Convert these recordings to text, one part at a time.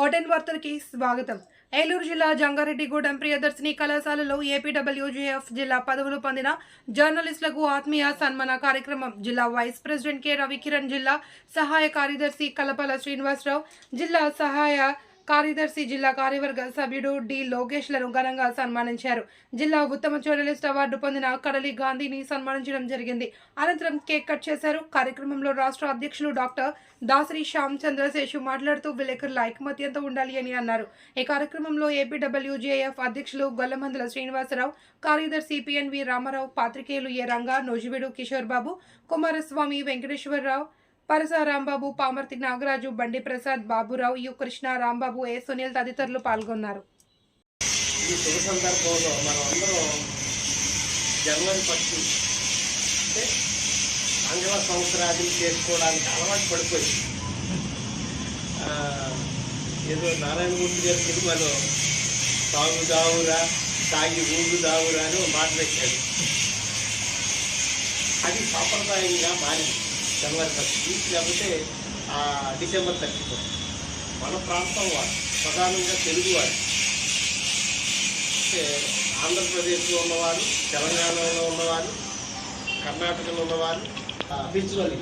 ఓటెన్ వార్తలకి స్వాగతం. ఏలూరు జిల్లా జంగారెడ్డిగూడెం ప్రియదర్శిని కళాశాలలో ఏపీడబ్ల్యూజేఎఫ్ జిల్లా పదవులు పొందిన జర్నలిస్టులకు ఆత్మీయ సన్మాన కార్యక్రమం. జిల్లా వైస్ ప్రెసిడెంట్ కె రవికిరణ్, జిల్లా సహాయ కార్యదర్శి కలపల శ్రీనివాసరావు, జిల్లా సహాయ కార్యదర్శి జిల్లా కార్యవర్గ సభ్యుడు డి లోకేష్లను ఘనంగా సన్మానించారు. జిల్లా ఉత్తమ జర్నలిస్ట్ అవార్డు పొందిన కడలి గాంధీని సన్మానించడం జరిగింది. అనంతరం కేక్ కట్ చేశారు. కార్యక్రమంలో రాష్ట్ర అధ్యక్షులు డాక్టర్ దాసరి శ్యామ్ చంద్రశేషు మాట్లాడుతూ విలేకరుల ఐకమత్యంతో ఉండాలి అని అన్నారు. ఈ కార్యక్రమంలో ఏపీడబ్ల్యూజేఎఫ్ అధ్యక్షులు గొల్లమందల శ్రీనివాసరావు, కార్యదర్శి పిఎన్వి రామారావు, పాత్రికేయులు ఏ రంగా, నోజివీడు కిషోర్ బాబు, కుమారస్వామి, వెంకటేశ్వరరావు, పరస రాంబాబు, పామర్తి నాగరాజు, బండి ప్రసాద్, బాబురావు, యు కృష్ణ, రాంబాబు, ఏ సునీల్ తదితరులు పాల్గొన్నారు. ఈ శుభ సందర్భంలో మనం అందరం జర్నల్ పట్టు అంటే ఆంగ్ల సంవత్సరాదిని చేసుకోవడానికి అలవాటు పడిపోయింది. ఏదో నారాయణమూర్తి గారి సినిమాలో తాగు దావురా, తాగి ఊగు దావురా అని మాట పెట్టాడు. అది సాంప్రదాయంగా మారింది. జనవరి 1 లేకపోతే డిసెంబర్ 31. మన ప్రాంతం వాడు ప్రధానంగా తెలుగువాడు అంటే ఆంధ్రప్రదేశ్లో ఉన్నవారు, తెలంగాణలో ఉన్నవారు, కర్ణాటకలో ఉన్నవారు విజువల్.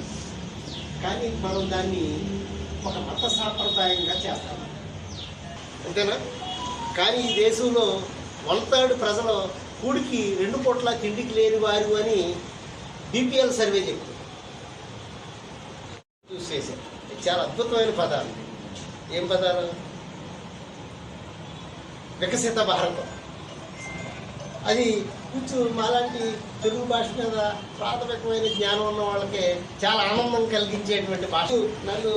కానీ మనం దాన్ని ఒక మత సాంప్రదాయంగా చేస్తాం, అంతేనా? కానీ ఈ దేశంలో 1/3 ప్రజలు కూడికి 2 పూట్ల తిండికి లేని వారు అని బీపీఎల్ సర్వే చెప్తుంది. చూస్ చేశారు. చాలా అద్భుతమైన పదాలు. ఏం పదాలు? వికసిత భారతం. అది కొంచెం మాలాంటి తెలుగు భాష మీద ప్రాథమికమైన జ్ఞానం ఉన్న వాళ్ళకే చాలా ఆనందం కలిగించేటువంటి భాష. నన్ను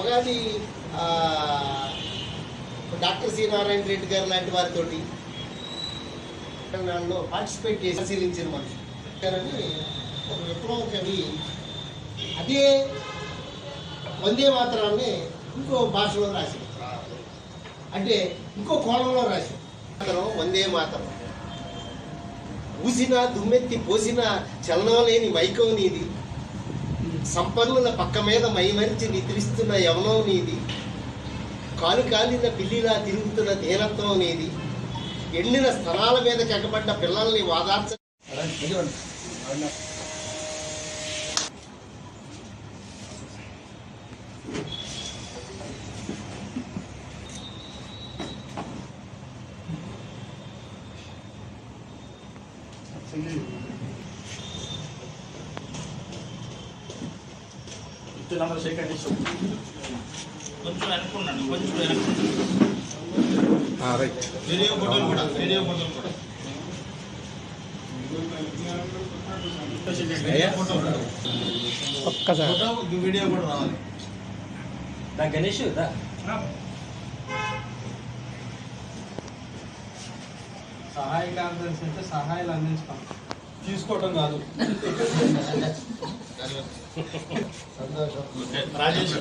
ఉగాది డాక్టర్ సి నారాయణ రెడ్డి గారు లాంటి వారితోటి దానిలో పార్టిసిపేట్ చేసి పరిశీలించిన మనిషి కానీ ఒక విప్లవ కవి అదే వందే మాతరాన్ని ఇంకో భాషలో రాసి, అంటే ఇంకో కోణంలో రాసి వందే మాతరం. ఊసిన దుమ్మెత్తి పోసిన చలనం లేని మైకం నీది, సంపన్నుల పక్క మీద మైమరిచి నిద్రిస్తున్న యవనం నీది, కాలు కాలిన పిల్లిలా తిరుగుతున్న దీనత్వం నీది, ఎండిన స్థలాల మీద చెక్కబడ్డ పిల్లల్ని వాదార్చ కొంచెం అనుకున్నాను, వీడియో ఫోటోలు కూడా వీడియో కూడా రావాలి. గణేష్ సహాయ కార్యదర్శి అంటే సహాయాలు అందించడం తీసుకోవటం కాదు. రాజేష్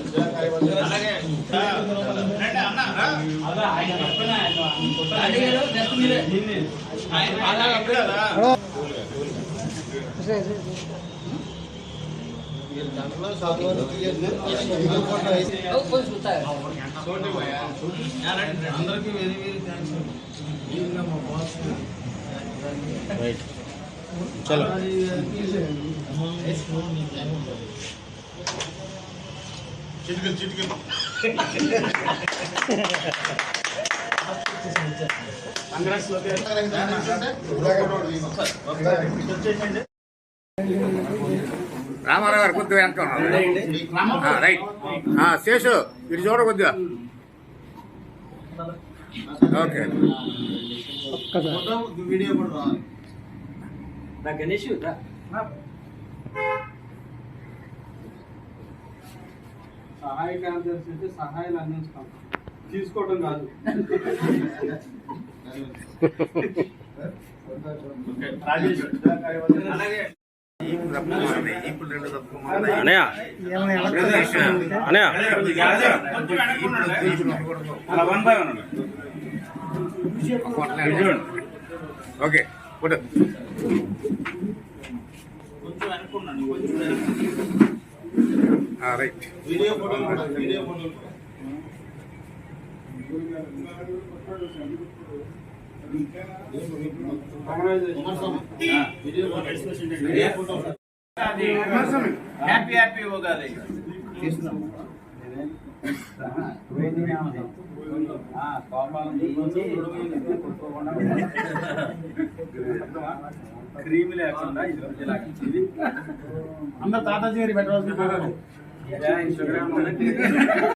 అందరికీ వెరీ వెరీ థ్యాంక్స్. చలో చిటికలు చిటికలు రామారావు గారు కొద్దిగా వెనక రైట్. శేషు ఇటు చూడ కొద్దిగా. ఓకే, వీడియో కూడా రావాలి. గణేష్ సహాయ కార్యదర్శి అంటే సహాయాలు అందించడం తీసుకోవటం కాదు. రాజేష్ అలాగే ఓకే ఫోటో కొంచెం అనుకున్నాను. రైట్. వీడియో ఫోటోలు కూడా వీడియో ఫోటోలు హ్యాపీ హ్యాపీ ఉగాది. క్రీమ్ లేకుండా ఇది అందరు తాతాజీ గారి పెట్టవలసిన ఇన్స్టాగ్రామ్